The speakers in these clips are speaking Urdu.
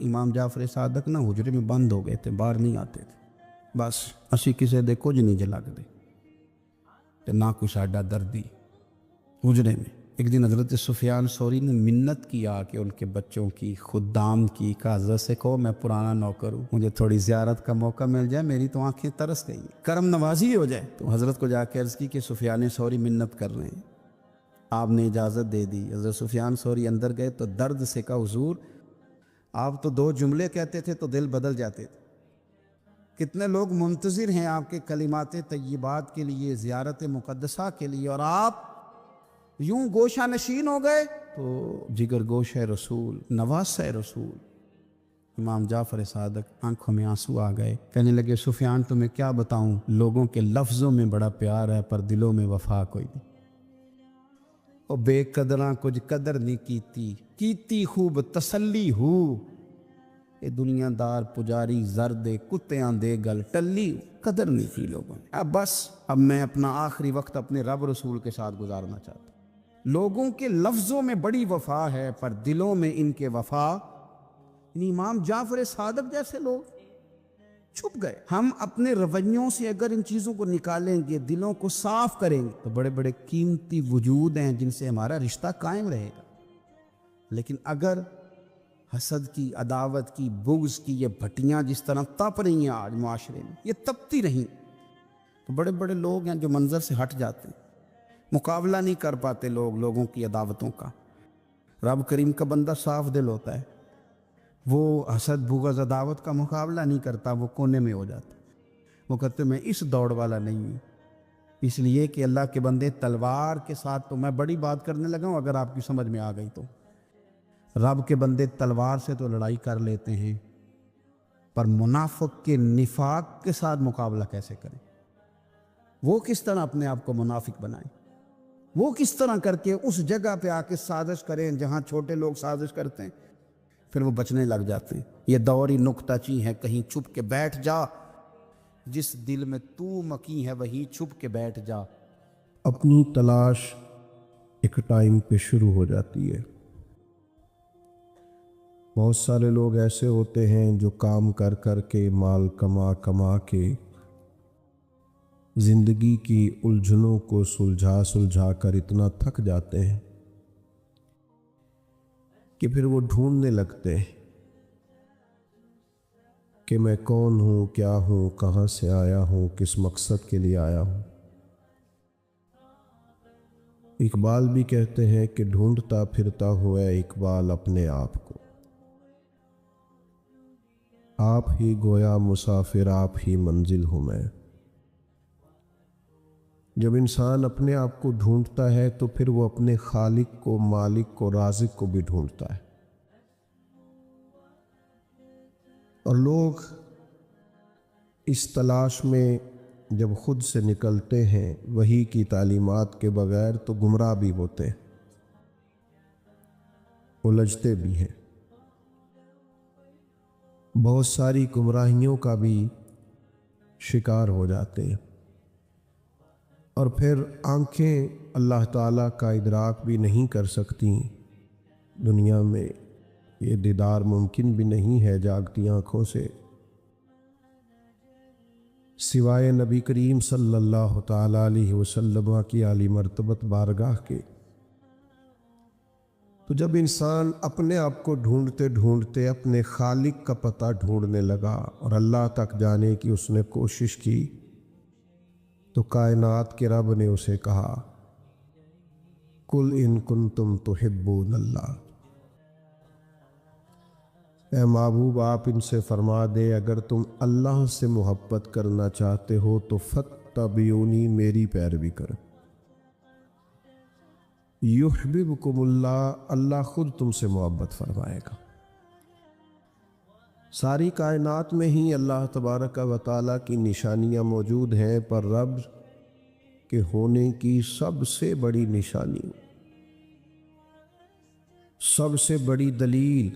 امام جعفر صادق نا حجرے میں بند ہو گئے تھے، باہر نہیں آتے تھے، بس اسی کسے دے کچھ نہیں جلا کے دے تے نہ کوئی ساڈا دردی حجرے میں۔ ایک دن حضرت سفیان ثوری نے منت کیا کہ ان کے بچوں کی، خدام کی، کہ حضرت سے کہو میں پرانا نوکر ہوں، مجھے تھوڑی زیارت کا موقع مل جائے، میری تو آنکھیں ترس گئی، کرم نوازی ہو جائے۔ تو حضرت کو جا کے عرض کی کہ سفیان ثوری منت کر رہے ہیں، آپ نے اجازت دے دی۔ حضرت سفیان ثوری اندر گئے تو درد سے کہا حضور آپ تو 2 جملے کہتے تھے تو دل بدل جاتے تھے، کتنے لوگ منتظر ہیں آپ کے کلمات طیبات کے لیے، زیارت مقدسہ کے لیے، اور آپ یوں گوشہ نشین ہو گئے۔ تو جگر گوشہ رسول، نواسہ رسول امام جعفر صادق آنکھوں میں آنسو آ گئے، کہنے لگے سفیان تمہیں کیا بتاؤں، لوگوں کے لفظوں میں بڑا پیار ہے پر دلوں میں وفا کوئی نہیں، او بے قدراں کچھ قدر نہیں کیتی خوب تسلی ہو، اے دنیا دار پجاری زرد کتیاں دے گل ٹلی، قدر نہیں کی لوگوں نے۔ اب میں اپنا آخری وقت اپنے رب رسول کے ساتھ گزارنا چاہتا ہوں۔ لوگوں کے لفظوں میں بڑی وفا ہے پر دلوں میں ان کے وفا، یعنی امام جعفر صادق جیسے لوگ چھپ گئے۔ ہم اپنے رویوں سے اگر ان چیزوں کو نکالیں گے، دلوں کو صاف کریں گے، تو بڑے بڑے قیمتی وجود ہیں جن سے ہمارا رشتہ قائم رہے گا۔ لیکن اگر حسد کی، عداوت کی، بغض کی یہ بھٹیاں جس طرح تپ رہی ہیں آج معاشرے میں، یہ تپتی رہیں تو بڑے بڑے لوگ ہیں جو منظر سے ہٹ جاتے ہیں، مقابلہ نہیں کر پاتے لوگوں کی عداوتوں کا۔ رب کریم کا بندہ صاف دل ہوتا ہے، وہ حسد بغض عداوت کا مقابلہ نہیں کرتا، وہ کونے میں ہو جاتا، وہ کہتے میں اس دوڑ والا نہیں ہوں۔ اس لیے کہ اللہ کے بندے تلوار کے ساتھ، تو میں بڑی بات کرنے لگا ہوں اگر آپ کی سمجھ میں آ گئی تو، رب کے بندے تلوار سے تو لڑائی کر لیتے ہیں، پر منافق کے نفاق کے ساتھ مقابلہ کیسے کریں؟ وہ کس طرح اپنے آپ کو منافق بنائیں؟ وہ کس طرح کر کے اس جگہ پہ آ کے سازش کریں جہاں چھوٹے لوگ سازش کرتے ہیں، پھر وہ بچنے لگ جاتے ہیں۔ یہ دوری نکتہ چی ہے، کہیں چھپ کے بیٹھ جا، جس دل میں تو مکی ہے وہی چھپ کے بیٹھ جا۔ اپنی تلاش ایک ٹائم پہ شروع ہو جاتی ہے۔ بہت سارے لوگ ایسے ہوتے ہیں جو کام کر کر کے، مال کما کما کے، زندگی کی الجھنوں کو سلجھا کر اتنا تھک جاتے ہیں کہ پھر وہ ڈھونڈنے لگتے ہیں کہ میں کون ہوں، کیا ہوں، کہاں سے آیا ہوں، کس مقصد کے لیے آیا ہوں۔ اقبال بھی کہتے ہیں کہ ڈھونڈتا پھرتا ہوا اقبال اپنے آپ کو، آپ ہی گویا مسافر، آپ ہی منزل ہوں میں۔ جب انسان اپنے آپ کو ڈھونڈتا ہے تو پھر وہ اپنے خالق کو، مالک کو، رازق کو بھی ڈھونڈتا ہے۔ اور لوگ اس تلاش میں جب خود سے نکلتے ہیں وحی کی تعلیمات کے بغیر تو گمراہ بھی ہوتے ہیں، الجھتے بھی ہیں، بہت ساری گمراہیوں کا بھی شکار ہو جاتے ہیں، اور پھر آنکھیں اللہ تعالیٰ کا ادراک بھی نہیں کر سکتی۔ دنیا میں یہ دیدار ممکن بھی نہیں ہے جاگتی آنکھوں سے، سوائے نبی کریم صلی اللہ تعالیٰ علیہ وسلم کی عالی مرتبت بارگاہ کے۔ تو جب انسان اپنے آپ کو ڈھونڈتے ڈھونڈتے اپنے خالق کا پتہ ڈھونڈنے لگا اور اللہ تک جانے کی اس نے کوشش کی، تو کائنات کے رب نے اسے کہا قل ان کنتم تحبون اللہ، اے محبوب آپ ان سے فرما دے اگر تم اللہ سے محبت کرنا چاہتے ہو تو فاتبعونی، میری پیروی کرو، یحببکم اللہ، اللہ خود تم سے محبت فرمائے گا۔ ساری کائنات میں ہی اللہ تبارک و تعالیٰ کی نشانیاں موجود ہیں، پر رب کے ہونے کی سب سے بڑی نشانی، سب سے بڑی دلیل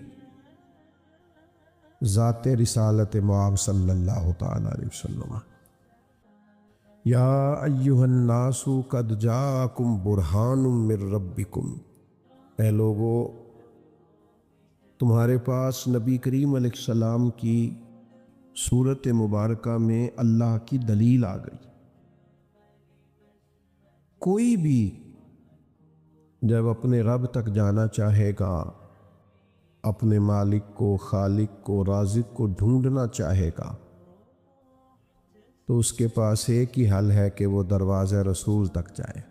ذات رسالت معاب صلی اللہ تعالیٰ علیہ وسلم۔ یا ایہا الناس قد جاءکم برہان من ربکم، اے لوگو تمہارے پاس نبی کریم علیہ السلام کی صورت مبارکہ میں اللہ کی دلیل آ گئی۔ کوئی بھی جب اپنے رب تک جانا چاہے گا، اپنے مالک کو، خالق کو، رازق کو ڈھونڈنا چاہے گا، تو اس کے پاس ایک ہی حل ہے کہ وہ دروازہ رسول تک جائے۔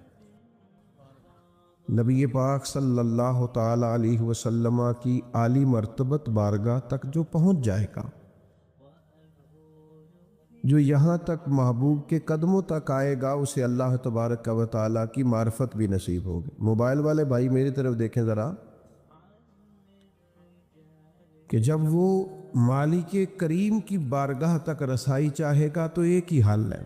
نبی پاک صلی اللہ تعالی علیہ وسلم کی عالی مرتبت بارگاہ تک جو پہنچ جائے گا، جو یہاں تک محبوب کے قدموں تک آئے گا، اسے اللہ تبارک و تعالیٰ کی معرفت بھی نصیب ہوگی۔ موبائل والے بھائی میری طرف دیکھیں ذرا، کہ جب وہ مالک کریم کی بارگاہ تک رسائی چاہے گا تو ایک ہی حل ہے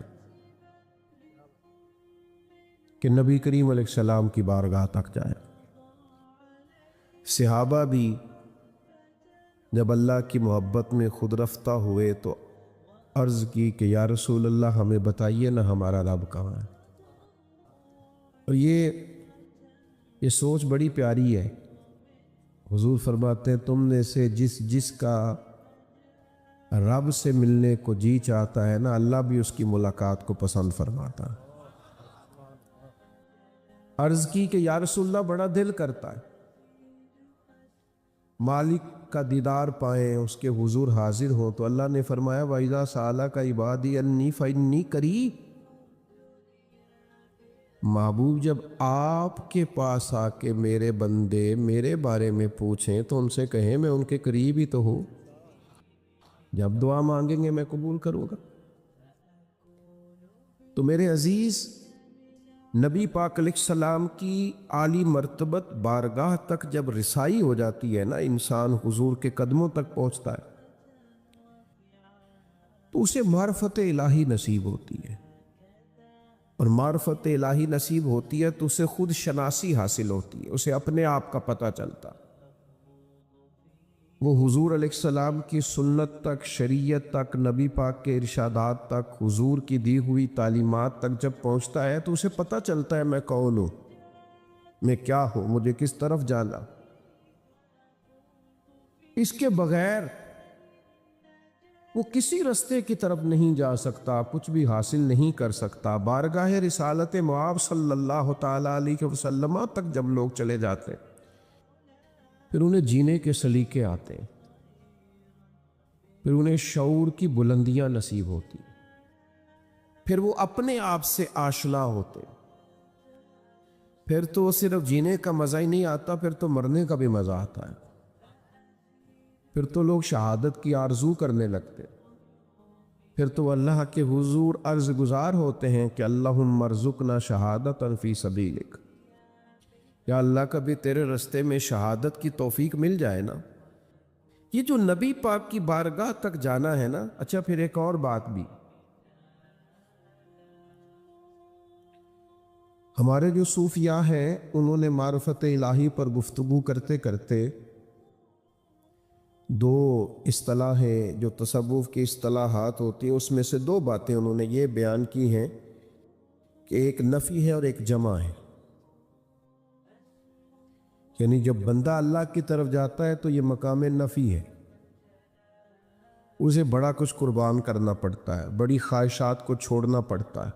کہ نبی کریم علیہ السلام کی بارگاہ تک جائے۔ صحابہ بھی جب اللہ کی محبت میں خود رفتہ ہوئے تو عرض کی کہ یا رسول اللہ ہمیں بتائیے نا ہمارا رب کہاں ہے۔ اور یہ سوچ بڑی پیاری ہے۔ حضور فرماتے ہیں تم نے سے جس کا رب سے ملنے کو جی چاہتا ہے نا، اللہ بھی اس کی ملاقات کو پسند فرماتا ہے۔ عرض کی کہ یا رسول اللہ بڑا دل کرتا ہے مالک کا دیدار پائیں، اس کے حضور حاضر ہوں، تو اللہ نے فرمایا وَإِذَا سَأَلَكَ عِبَادِي عَنِّي فَإِنِّي قَرِيبٌ۔ محبوب جب آپ کے پاس آ کے میرے بندے میرے بارے میں پوچھیں تو ان سے کہیں میں ان کے قریب ہی تو ہوں، جب دعا مانگیں گے میں قبول کروں گا۔ تو میرے عزیز، نبی پاک علیہ السلام کی عالی مرتبت بارگاہ تک جب رسائی ہو جاتی ہے نا، انسان حضور کے قدموں تک پہنچتا ہے تو اسے معرفت الہی نصیب ہوتی ہے، اور معرفت الہی نصیب ہوتی ہے تو اسے خود شناسی حاصل ہوتی ہے، اسے اپنے آپ کا پتہ چلتا۔ وہ حضور علیہ السلام کی سنت تک، شریعت تک، نبی پاک کے ارشادات تک، حضور کی دی ہوئی تعلیمات تک جب پہنچتا ہے تو اسے پتہ چلتا ہے میں کون ہوں، میں کیا ہوں، مجھے کس طرف جانا۔ اس کے بغیر وہ کسی رستے کی طرف نہیں جا سکتا، کچھ بھی حاصل نہیں کر سکتا۔ بارگاہ رسالت معاب صلی اللہ تعالی علیہ وسلم تک جب لوگ چلے جاتے پھر انہیں جینے کے سلیقے آتے، پھر انہیں شعور کی بلندیاں نصیب ہوتی، پھر وہ اپنے آپ سے آشنا ہوتے، پھر تو صرف جینے کا مزہ ہی نہیں آتا، پھر تو مرنے کا بھی مزہ آتا ہے۔ پھر تو لوگ شہادت کی آرزو کرنے لگتے، پھر تو اللہ کے حضور عرض گزار ہوتے ہیں کہ اللہم ارزقنا شہادتا فی سبیلک، یا اللہ کبھی تیرے رستے میں شہادت کی توفیق مل جائے نا۔ یہ جو نبی پاک کی بارگاہ تک جانا ہے نا، اچھا پھر ایک اور بات بھی، ہمارے جو صوفیاء ہیں انہوں نے معرفت الہی پر گفتگو کرتے کرتے دو اصطلاحیں جو تصوف کی اصطلاحات ہوتی ہیں اس میں سے دو باتیں انہوں نے یہ بیان کی ہیں کہ ایک نفی ہے اور ایک جمع ہے۔ یعنی جب بندہ اللہ کی طرف جاتا ہے تو یہ مقام نفی ہے، اسے بڑا کچھ قربان کرنا پڑتا ہے، بڑی خواہشات کو چھوڑنا پڑتا ہے،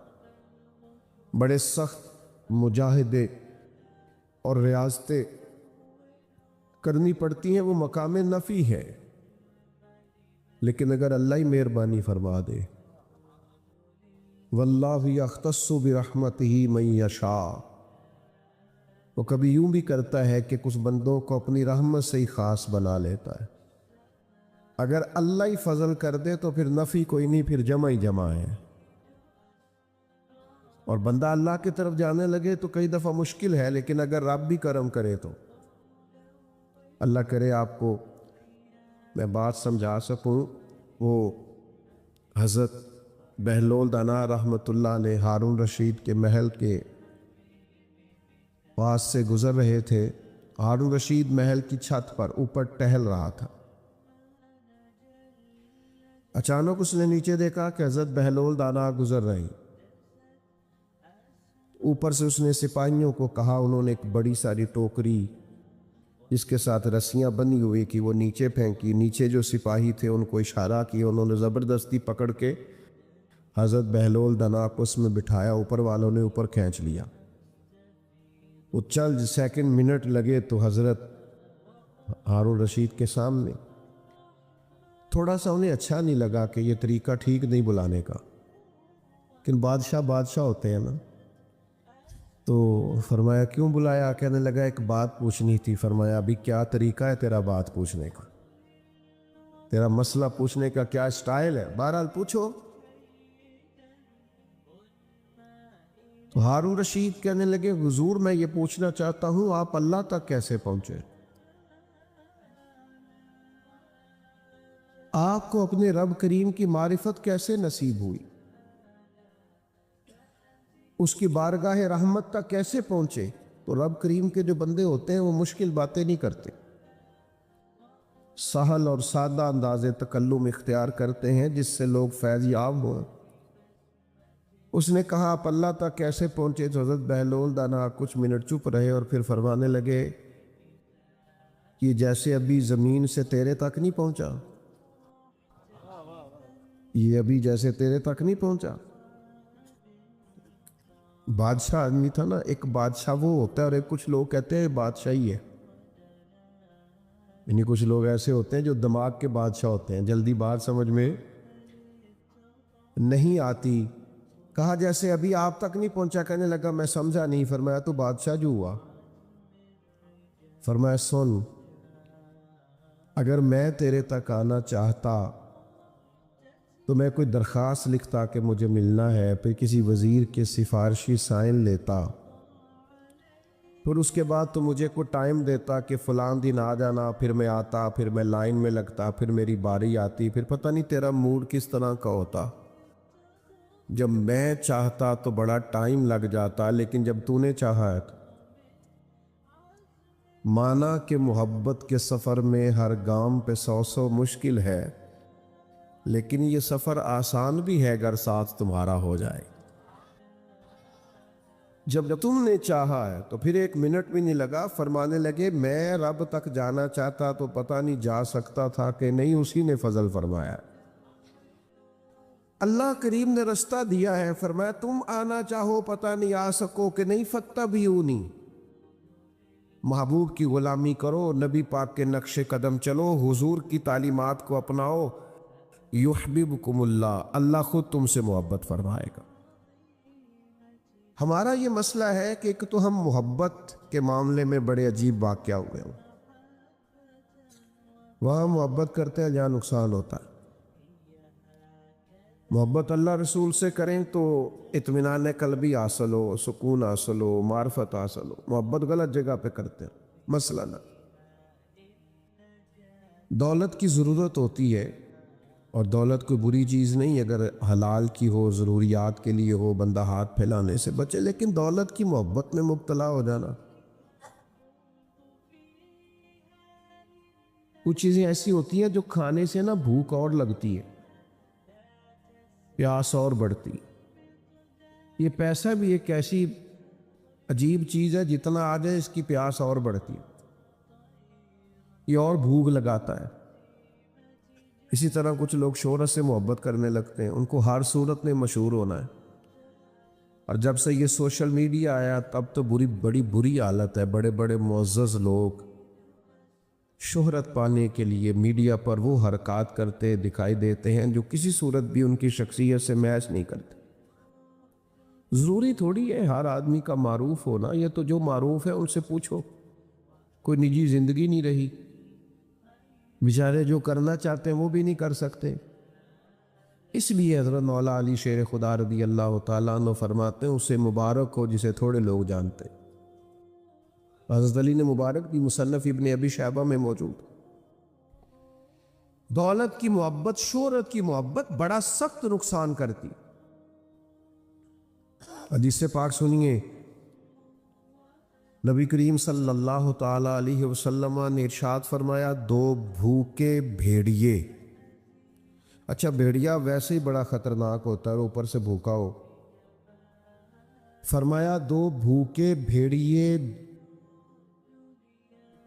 بڑے سخت مجاہدے اور ریاضتیں کرنی پڑتی ہیں، وہ مقام نفی ہے۔ لیکن اگر اللہ ہی مہربانی فرما دے، واللہ یختص برحمتہ من یشاء، وہ کبھی یوں بھی کرتا ہے کہ کچھ بندوں کو اپنی رحمت سے ہی خاص بنا لیتا ہے۔ اگر اللہ ہی فضل کر دے تو پھر نفی کوئی نہیں، پھر جمع ہی جمع ہے، اور بندہ اللہ کی طرف جانے لگے تو کئی دفعہ مشکل ہے، لیکن اگر رب بھی کرم کرے تو اللہ کرے آپ کو میں بات سمجھا سکوں۔ وہ حضرت بہلول دانا رحمۃ اللہ علیہ ہارون رشید کے محل کے پاس سے گزر رہے تھے۔ ہارون رشید محل کی چھت پر اوپر ٹہل رہا تھا، اچانک اس نے نیچے دیکھا کہ حضرت بہلول دانا گزر رہے ہیں۔ اوپر سے اس نے سپاہیوں کو کہا، انہوں نے ایک بڑی ساری ٹوکری جس کے ساتھ رسیاں بندھی ہوئی کہ وہ نیچے پھینکی. نیچے جو سپاہی تھے ان کو اشارہ کیا, انہوں نے زبردستی پکڑ کے حضرت بہلول دنا کو اس میں بٹھایا, اوپر والوں نے اوپر کھینچ لیا. وہ چند سیکنڈ منٹ لگے تو حضرت ہارون رشید کے سامنے. تھوڑا سا انہیں اچھا نہیں لگا کہ یہ طریقہ ٹھیک نہیں بلانے کا, لیکن بادشاہ ہوتے ہیں نا. تو فرمایا کیوں بلایا؟ کہنے لگا ایک بات پوچھنی تھی. فرمایا ابھی کیا طریقہ ہے تیرا بات پوچھنے کا؟ تیرا مسئلہ پوچھنے کا کیا سٹائل ہے؟ بہرحال پوچھو. تو ہارون رشید کہنے لگے حضور میں یہ پوچھنا چاہتا ہوں آپ اللہ تک کیسے پہنچے؟ آپ کو اپنے رب کریم کی معرفت کیسے نصیب ہوئی؟ اس کی بارگاہ رحمت تک کیسے پہنچے؟ تو رب کریم کے جو بندے ہوتے ہیں وہ مشکل باتیں نہیں کرتے, سہل اور سادہ انداز تکلم اختیار کرتے ہیں جس سے لوگ فیض یاب ہوں. اس نے کہا آپ اللہ تک کیسے پہنچے؟ تو حضرت بہلول دانا کچھ منٹ چپ رہے اور پھر فرمانے لگے کہ جیسے ابھی زمین سے تیرے تک نہیں پہنچا, یہ ابھی جیسے تیرے تک نہیں پہنچا. بادشاہ آدمی تھا نا. ایک بادشاہ وہ ہوتا ہے اور ایک کچھ لوگ کہتے ہیں بادشاہی ہے. یعنی کچھ لوگ ایسے ہوتے ہیں جو دماغ کے بادشاہ ہوتے ہیں, جلدی بات سمجھ میں نہیں آتی. کہا جیسے ابھی آپ تک نہیں پہنچا. کہنے لگا میں سمجھا نہیں. فرمایا تو بادشاہ جو ہوا. فرمایا سن, اگر میں تیرے تک آنا چاہتا تو میں کوئی درخواست لکھتا کہ مجھے ملنا ہے, پھر کسی وزیر کے سفارشی سائن لیتا, پھر اس کے بعد تو مجھے کوئی ٹائم دیتا کہ فلاں دن آ جانا, پھر میں آتا, پھر میں لائن میں لگتا, پھر میری باری آتی, پھر پتہ نہیں تیرا موڈ کس طرح کا ہوتا. جب میں چاہتا تو بڑا ٹائم لگ جاتا, لیکن جب تو نے چاہا ہے تو مانا کہ محبت کے سفر میں ہر گام پہ 100 مشکل ہے, لیکن یہ سفر آسان بھی ہے اگر ساتھ تمہارا ہو جائے. جب تم نے چاہا ہے تو پھر ایک منٹ بھی نہیں لگا. فرمانے لگے میں رب تک جانا چاہتا تو پتہ نہیں جا سکتا تھا کہ نہیں, اسی نے فضل فرمایا. اللہ کریم نے رستہ دیا ہے. فرمایا تم آنا چاہو پتہ نہیں آ سکو کہ نہیں, فتح بھی نہیں. محبوب کی غلامی کرو, نبی پاک کے نقش قدم چلو, حضور کی تعلیمات کو اپناؤ, یحببکم اللہ, اللہ خود تم سے محبت فرمائے گا. ہمارا یہ مسئلہ ہے کہ ایک تو ہم محبت کے معاملے میں بڑے عجیب واقعہ ہوئے ہوں. وہاں محبت کرتے ہیں جہاں نقصان ہوتا ہے. محبت اللہ رسول سے کریں تو اطمینان قلبی حاصل ہو, سکون حاصل ہو, معرفت حاصل ہو. محبت غلط جگہ پہ کرتے ہیں. مسئلہ نہ, دولت کی ضرورت ہوتی ہے اور دولت کوئی بری چیز نہیں, اگر حلال کی ہو, ضروریات کے لیے ہو, بندہ ہاتھ پھیلانے سے بچے. لیکن دولت کی محبت میں مبتلا ہو جانا, کچھ چیزیں ایسی ہوتی ہیں جو کھانے سے نا بھوک اور لگتی ہے, پیاس اور بڑھتی. یہ پیسہ بھی ایک ایسی عجیب چیز ہے, جتنا آ جائے اس کی پیاس اور بڑھتی ہے, یہ اور بھوک لگاتا ہے. اسی طرح کچھ لوگ شہرت سے محبت کرنے لگتے ہیں, ان کو ہر صورت میں مشہور ہونا ہے. اور جب سے یہ سوشل میڈیا آیا تب تو بڑی بری حالت ہے. بڑے بڑے معزز لوگ شہرت پانے کے لیے میڈیا پر وہ حرکات کرتے دکھائی دیتے ہیں جو کسی صورت بھی ان کی شخصیت سے میچ نہیں کرتے. ضروری تھوڑی ہے ہر آدمی کا معروف ہونا, یہ تو جو معروف ہے ان سے پوچھو, کوئی نجی زندگی نہیں رہی. بیچارے جو کرنا چاہتے ہیں وہ بھی نہیں کر سکتے. اس لیے حضرت مولا علی شیر خدا رضی اللہ تعالیٰ عنہ فرماتے ہیں اسے مبارک ہو جسے تھوڑے لوگ جانتے. حضرت علی نے مبارک دی, مصنف ابن ابی شیبہ میں موجود. دولت کی محبت, شہرت کی محبت بڑا سخت نقصان کرتی. حدیث پاک سنیے, نبی کریم صلی اللہ تعالی علیہ وسلم نے ارشاد فرمایا 2 بھوکے بھیڑیے. اچھا بھیڑیا ویسے ہی بڑا خطرناک ہوتا ہے, اوپر سے بھوکا ہو. فرمایا 2 بھوکے بھیڑیے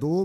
2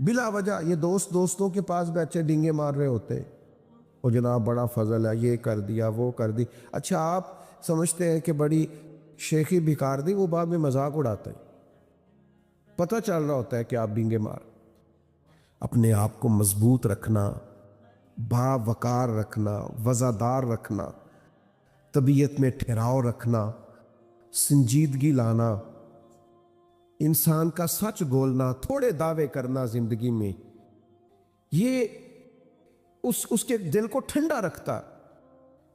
بلا وجہ یہ دوستوں کے پاس بیٹھے ڈینگے مار رہے ہوتے ہیں، وہ جناب بڑا فضل ہے، یہ کر دیا وہ کر دی. اچھا آپ سمجھتے ہیں کہ بڑی شیخی بکار دی، وہ بعد میں مذاق اڑاتے ہیں. پتہ چل رہا ہوتا ہے کہ آپ ڈینگے مار. اپنے آپ کو مضبوط رکھنا، با وقار رکھنا، وزادار رکھنا، طبیعت میں ٹھہراؤ رکھنا، سنجیدگی لانا، انسان کا سچ بولنا، تھوڑے دعوے کرنا زندگی میں، یہ اس کے دل کو ٹھنڈا رکھتا.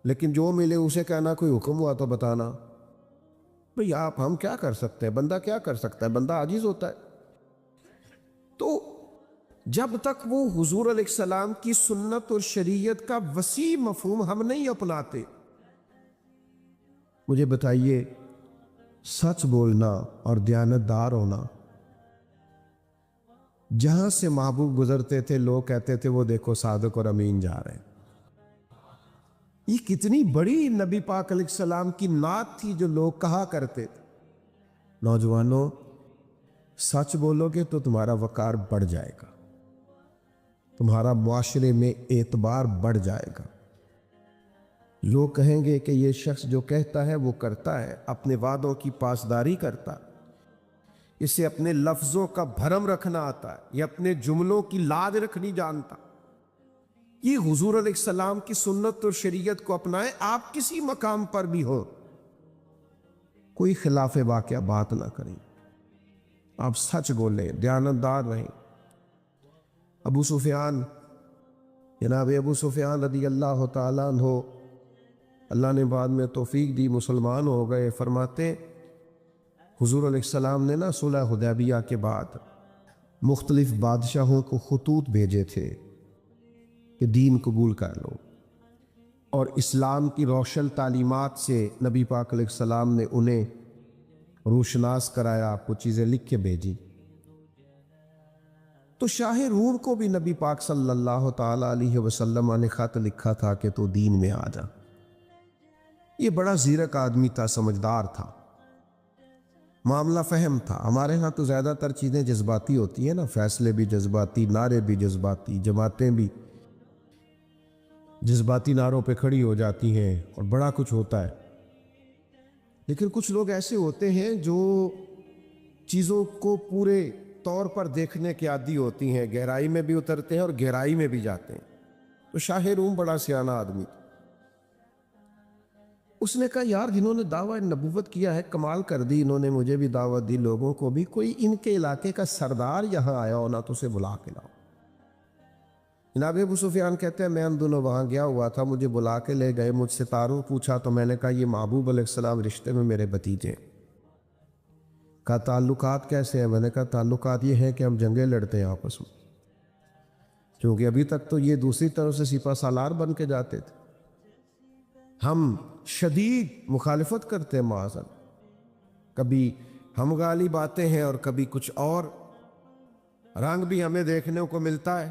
لیکن جو ملے اسے کہنا کوئی حکم ہوا تو بتانا. بھئی ہم کیا کر سکتے ہیں، بندہ کیا کر سکتا ہے، بندہ عاجز ہوتا ہے. تو جب تک وہ حضور علیہ السلام کی سنت اور شریعت کا وسیع مفہوم ہم نہیں اپناتے، مجھے بتائیے سچ بولنا اور دیانتدار ہونا، جہاں سے محبوب گزرتے تھے لوگ کہتے تھے وہ دیکھو صادق اور امین جا رہے ہیں. یہ کتنی بڑی نبی پاک علیہ السلام کی نعت تھی جو لوگ کہا کرتے تھے. نوجوانوں سچ بولو گے تو تمہارا وقار بڑھ جائے گا، تمہارا معاشرے میں اعتبار بڑھ جائے گا. لوگ کہیں گے کہ یہ شخص جو کہتا ہے وہ کرتا ہے، اپنے وعدوں کی پاسداری کرتا، اسے اپنے لفظوں کا بھرم رکھنا آتا ہے، یہ اپنے جملوں کی لاج رکھنی جانتا. یہ حضور علیہ السلام کی سنت اور شریعت کو اپنائیں. آپ کسی مقام پر بھی ہو، کوئی خلاف واقعہ بات نہ کریں، آپ سچ بولیں، دیانتدار رہیں. ابو سفیان، جناب ابو سفیان رضی اللہ تعالیٰ عنہ، اللہ نے بعد میں توفیق دی، مسلمان ہو گئے. فرماتے حضور علیہ السلام نے نا صلح حدیبیہ کے بعد مختلف بادشاہوں کو خطوط بھیجے تھے کہ دین قبول کر لو، اور اسلام کی روشن تعلیمات سے نبی پاک علیہ السلام نے انہیں روشناس کرایا، کچھ چیزیں لکھ کے بھیجی. تو شاہ روم کو بھی نبی پاک صلی اللہ تعالیٰ علیہ وسلم نے خط لکھا تھا کہ تو دین میں آ جا. یہ بڑا زیرک آدمی تھا، سمجھدار تھا، معاملہ فہم تھا. ہمارے ہاں تو زیادہ تر چیزیں جذباتی ہوتی ہیں نا، فیصلے بھی جذباتی، نعرے بھی جذباتی، جماعتیں بھی جذباتی نعروں پہ کھڑی ہو جاتی ہیں اور بڑا کچھ ہوتا ہے. لیکن کچھ لوگ ایسے ہوتے ہیں جو چیزوں کو پورے طور پر دیکھنے کے عادی ہوتی ہیں، گہرائی میں بھی اترتے ہیں اور گہرائی میں بھی جاتے ہیں. تو شاہ روم بڑا سیانہ آدمی تھا. اس نے کہا یار جنہوں نے دعویٰ نبوت کیا ہے کمال کر دی، انہوں نے مجھے بھی دعوت دی، لوگوں کو بھی، کوئی ان کے علاقے کا سردار یہاں آیا ہونا تو اسے بلا کے لاؤ. جناب ابو سفیان کہتے ہیں میں ان دنوں وہاں گیا ہوا تھا، مجھے بلا کے لے گئے، مجھ سے تعارف پوچھا تو میں نے کہا یہ محبوب علیہ السلام رشتے میں میرے بھتیجے ہیں. کہا تعلقات کیسے ہیں؟ میں نے کہا تعلقات یہ ہیں کہ ہم جنگیں لڑتے ہیں آپس میں، کیونکہ ابھی تک تو یہ دوسری طرف سے سپہ سالار بن کے جاتے تھے، ہم شدید مخالفت کرتے ہیں معاذ اللہ. کبھی ہم غالب باتیں ہیں اور کبھی کچھ اور رنگ بھی ہمیں دیکھنے کو ملتا ہے.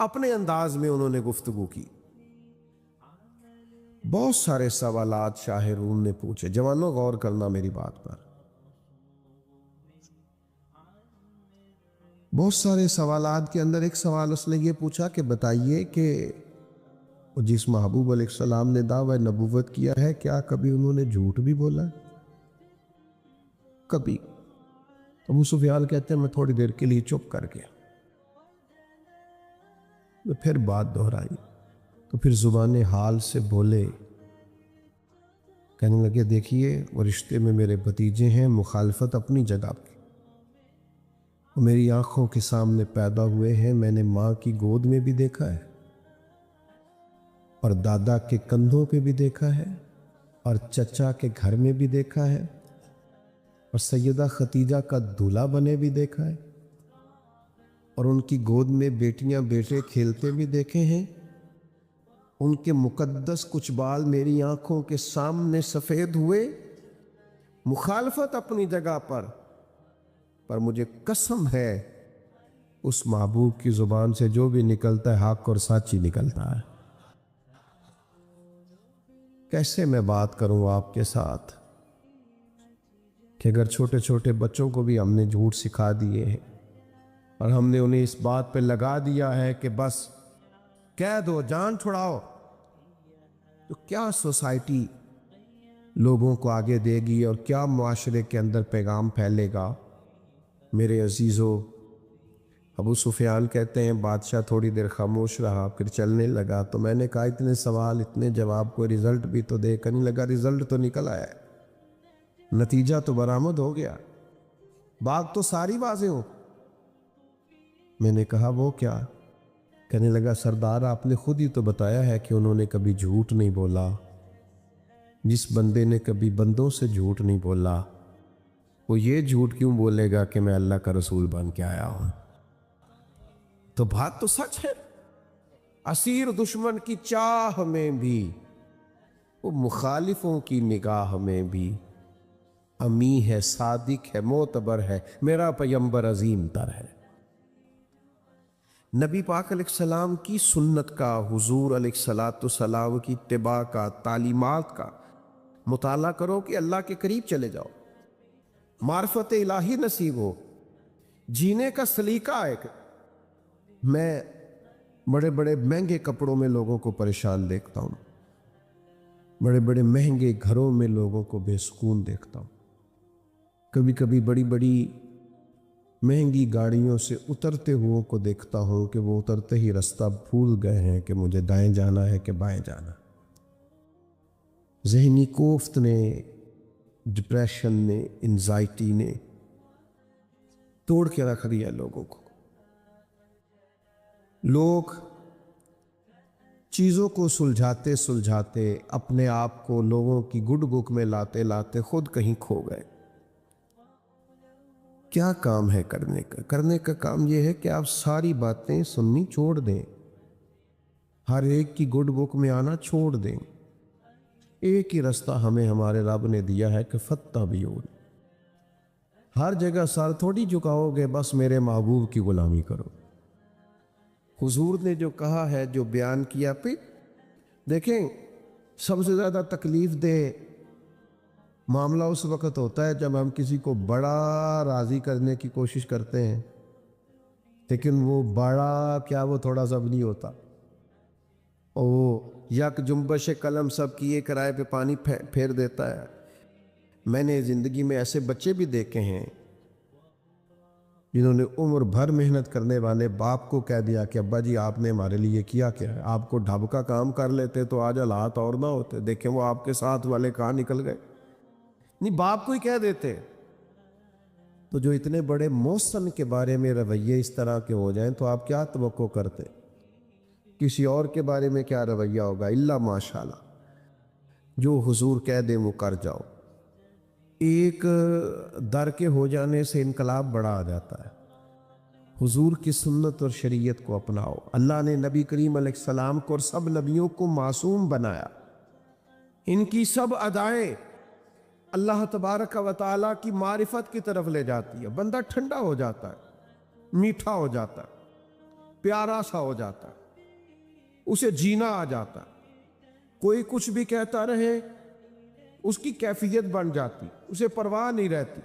اپنے انداز میں انہوں نے گفتگو کی. بہت سارے سوالات شاہ روم نے پوچھے. جوانوں غور کرنا میری بات پر، بہت سارے سوالات کے اندر ایک سوال اس نے یہ پوچھا کہ بتائیے کہ جس محبوب علیہ السلام نے دعویٰ نبوت کیا ہے کیا کبھی انہوں نے جھوٹ بھی بولا ہے؟ کبھی؟ ابو سفیان کہتے ہیں میں تھوڑی دیر کے لیے چپ کر گیا، پھر بات دہرائی تو پھر زبان حال سے بولے، کہنے لگے دیکھیے وہ رشتے میں میرے بھتیجے ہیں، مخالفت اپنی جگہ پہ، وہ میری آنکھوں کے سامنے پیدا ہوئے ہیں، میں نے ماں کی گود میں بھی دیکھا ہے اور دادا کے کندھوں پہ بھی دیکھا ہے اور چچا کے گھر میں بھی دیکھا ہے اور سیدہ ختیجہ کا دولہا بنے بھی دیکھا ہے اور ان کی گود میں بیٹیاں بیٹے کھیلتے بھی دیکھے ہیں. ان کے مقدس کچھ بال میری آنکھوں کے سامنے سفید ہوئے. مخالفت اپنی جگہ پر مجھے قسم ہے اس محبوب کی زبان سے جو بھی نکلتا ہے حق اور سچ ہی نکلتا ہے. کیسے میں بات کروں آپ کے ساتھ کہ اگر چھوٹے چھوٹے بچوں کو بھی ہم نے جھوٹ سکھا دیے ہیں اور ہم نے انہیں اس بات پہ لگا دیا ہے کہ بس کہہ دو جان چھڑاؤ، تو کیا سوسائٹی لوگوں کو آگے دے گی اور کیا معاشرے کے اندر پیغام پھیلے گا؟ میرے عزیزو، ابو سفیان کہتے ہیں بادشاہ تھوڑی دیر خاموش رہا پھر چلنے لگا، تو میں نے کہا اتنے سوال اتنے جواب، کوئی رزلٹ بھی تو دے۔ کہنے لگا رزلٹ تو نکل آیا ہے، نتیجہ تو برآمد ہو گیا، بات تو ساری واضح ہو۔ میں نے کہا وہ کیا؟ کہنے لگا سردار آپ نے خود ہی تو بتایا ہے کہ انہوں نے کبھی جھوٹ نہیں بولا۔ جس بندے نے کبھی بندوں سے جھوٹ نہیں بولا وہ یہ جھوٹ کیوں بولے گا کہ میں اللہ کا رسول بن کے آیا ہوں؟ تو بات تو سچ ہے۔ اسیر دشمن کی چاہ میں بھی، وہ مخالفوں کی نگاہ میں بھی امی ہے، صادق ہے، معتبر ہے، میرا پیغمبر عظیم تر ہے۔ نبی پاک علیہ السلام کی سنت کا، حضور علیہ السلام کی اتباع کا، تعلیمات کا مطالعہ کرو کہ اللہ کے قریب چلے جاؤ، معرفت الہی نصیب ہو، جینے کا سلیقہ آئے۔ میں بڑے بڑے مہنگے کپڑوں میں لوگوں کو پریشان دیکھتا ہوں، بڑے بڑے مہنگے گھروں میں لوگوں کو بے سکون دیکھتا ہوں، کبھی کبھی بڑی بڑی مہنگی گاڑیوں سے اترتے ہوئے کو دیکھتا ہوں کہ وہ اترتے ہی راستہ بھول گئے ہیں کہ مجھے دائیں جانا ہے کہ بائیں جانا۔ ذہنی کوفت نے، ڈپریشن نے، انزائٹی نے توڑ کے رکھ دیا لوگوں کو۔ لوگ چیزوں کو سلجھاتے سلجھاتے اپنے آپ کو لوگوں کی گڈ بک میں لاتے لاتے خود کہیں کھو گئے۔ کیا کام ہے کرنے کا؟ کرنے کا کام یہ ہے کہ آپ ساری باتیں سننی چھوڑ دیں، ہر ایک کی گڈ بک میں آنا چھوڑ دیں۔ ایک ہی راستہ ہمیں ہمارے رب نے دیا ہے کہ فاتبعون۔ ہر جگہ سر تھوڑی جھکاؤ گے، بس میرے محبوب کی غلامی کرو۔ حضور نے جو کہا ہے، جو بیان کیا، پھر دیکھیں سب سے زیادہ تکلیف دہ معاملہ اس وقت ہوتا ہے جب ہم کسی کو بڑا راضی کرنے کی کوشش کرتے ہیں، لیکن وہ بڑا کیا، وہ تھوڑا سا بھی نہیں ہوتا، اور وہ یک جنبش قلم سب کیے کرائے پہ پانی پھیر دیتا ہے۔ میں نے زندگی میں ایسے بچے بھی دیکھے ہیں جنہوں نے عمر بھر محنت کرنے والے باپ کو کہہ دیا کہ ابا جی آپ نے ہمارے لیے کیا کیا ہے، آپ کو ڈھب کا کام کر لیتے تو آج حالات اور نہ ہوتے، دیکھیں وہ آپ کے ساتھ والے کہاں نکل گئے۔ نہیں، باپ کو ہی کہہ دیتے۔ تو جو اتنے بڑے محسن کے بارے میں رویے اس طرح کے ہو جائیں تو آپ کیا توقع کرتے؟ کسی اور کے بارے میں کیا رویہ ہوگا؟ الا ماشاءاللہ، جو حضور کہہ دیں وہ کر جاؤ۔ ایک در کے ہو جانے سے انقلاب بڑا آ جاتا ہے۔ حضور کی سنت اور شریعت کو اپناؤ۔ اللہ نے نبی کریم علیہ السلام کو اور سب نبیوں کو معصوم بنایا، ان کی سب ادائیں اللہ تبارک و تعالیٰ کی معرفت کی طرف لے جاتی ہے۔ بندہ ٹھنڈا ہو جاتا ہے، میٹھا ہو جاتا ہے، پیارا سا ہو جاتا ہے، اسے جینا آ جاتا ہے۔ کوئی کچھ بھی کہتا رہے اس کی کیفیت بن جاتی، اسے پرواہ نہیں رہتی۔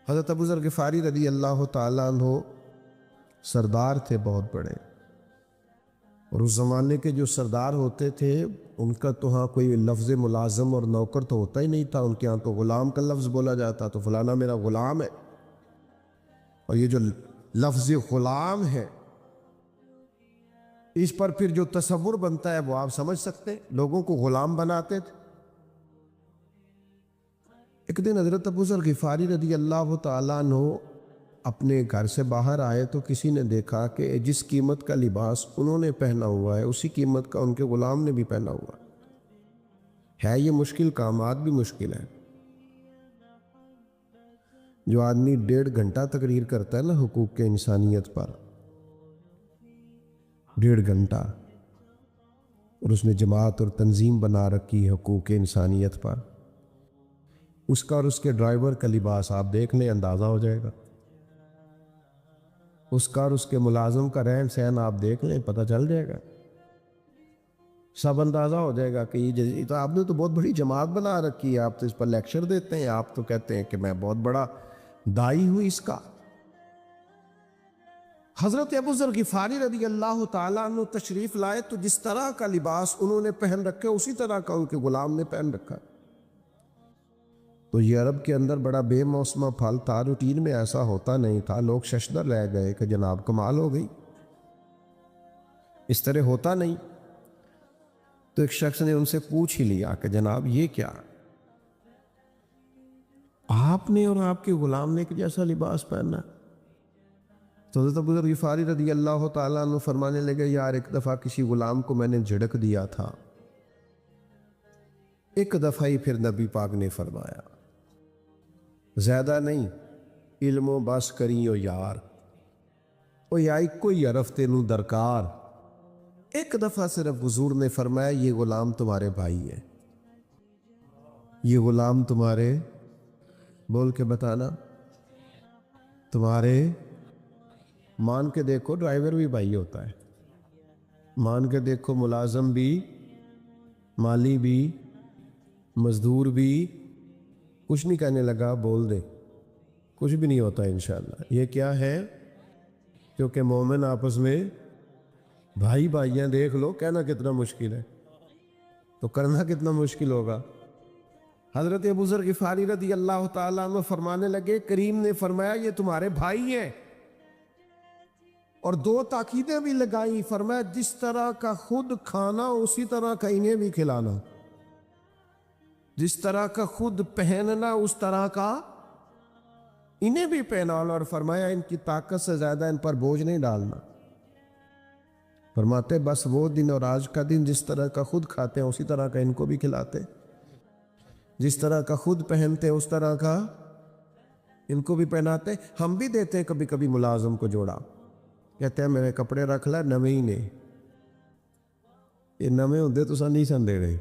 حضرت ابو ذر غفاری رضی اللہ تعالیٰ عنہ سردار تھے بہت بڑے، اور اس زمانے کے جو سردار ہوتے تھے ان کا تو ہاں کوئی لفظ ملازم اور نوکر تو ہوتا ہی نہیں تھا، ان کے ہاں تو غلام کا لفظ بولا جاتا، تو فلانا میرا غلام ہے۔ اور یہ جو لفظ غلام ہے اس پر پھر جو تصور بنتا ہے وہ آپ سمجھ سکتے ہیں، لوگوں کو غلام بناتے تھے۔ ایک دن حضرت ابو ذر غفاری رضی اللہ تعالیٰ عنہ اپنے گھر سے باہر آئے تو کسی نے دیکھا کہ جس قیمت کا لباس انہوں نے پہنا ہوا ہے اسی قیمت کا ان کے غلام نے بھی پہنا ہوا ہے۔ یہ مشکل کامات بھی مشکل ہے۔ جو آدمی 1.5 گھنٹہ تقریر کرتا ہے نا حقوق کے انسانیت پر، 1.5 گھنٹہ، اور اس نے جماعت اور تنظیم بنا رکھی حقوق انسانیت پر، اس کا اور اس کے ڈرائیور کا لباس آپ دیکھ لیں اندازہ ہو جائے گا، اس کا اور اس کے ملازم کا رہن سہن آپ دیکھ لیں پتہ چل جائے گا، سب اندازہ ہو جائے گا کہ یہ تو آپ نے تو بہت بڑی جماعت بنا رکھی ہے، آپ تو اس پر لیکچر دیتے ہیں، آپ تو کہتے ہیں کہ میں بہت بڑا دائی ہوں اس کا۔ حضرت ابو ذر غفاری رضی اللہ تعالیٰ عنہ تشریف لائے تو جس طرح کا لباس انہوں نے پہن رکھے اسی طرح کا ان کے غلام نے پہن رکھا۔ تو یہ عرب کے اندر بڑا بے موسمہ پھل تھا، روٹین میں ایسا ہوتا نہیں تھا، لوگ ششدر رہ گئے کہ جناب کمال ہو گئی، اس طرح ہوتا نہیں۔ تو ایک شخص نے ان سے پوچھ ہی لیا کہ جناب یہ کیا، آپ نے اور آپ کے غلام نے ایک جیسا لباس پہنا؟ تو حضرت ابو ذر غفاری رضی اللہ تعالیٰ عنہ فرمانے لگے یار ایک دفعہ کسی غلام کو میں نے جھڑک دیا تھا، ایک دفعہ ہی، پھر نبی پاک نے فرمایا زیادہ نہیں، علم و بس کری او یار، او یا کوئی عرف تینوں درکار۔ ایک دفعہ صرف حضور نے فرمایا یہ غلام تمہارے بھائی ہے، یہ غلام تمہارے، بول کے بتانا، تمہارے، مان کے دیکھو ڈرائیور بھی بھائی ہوتا ہے، مان کے دیکھو ملازم بھی، مالی بھی، مزدور بھی، کچھ نہیں کہنے لگا بول دے، کچھ بھی نہیں ہوتا انشاءاللہ۔ یہ کیا ہے؟ کیونکہ مومن آپس میں بھائی بھائیاں، دیکھ لو کہنا کتنا مشکل ہے تو کرنا کتنا مشکل ہوگا۔ حضرت ابو ذر غفاری رضی اللہ تعالیٰ عنہ فرمانے لگے کریم نے فرمایا یہ تمہارے بھائی ہیں، اور دو تاکیدیں بھی لگائیں، فرمایا جس طرح کا خود کھانا اسی طرح کا انہیں بھی کھلانا، جس طرح کا خود پہننا اس طرح کا انہیں بھی پہنانا، اور فرمایا ان کی طاقت سے زیادہ ان پر بوجھ نہیں ڈالنا۔ فرماتے بس وہ دن اور آج کا دن جس طرح کا خود کھاتے ہیں اسی طرح کا ان کو بھی کھلاتے، جس طرح کا خود پہنتے اس طرح کا ان کو بھی پہناتے۔ ہم بھی دیتے ہیں کبھی کبھی ملازم کو جوڑا، کہتے ہیں میرے کپڑے رکھ لے، نویں ہی نے، یہ نویں ہوندے تو نہیں سن دے رہے۔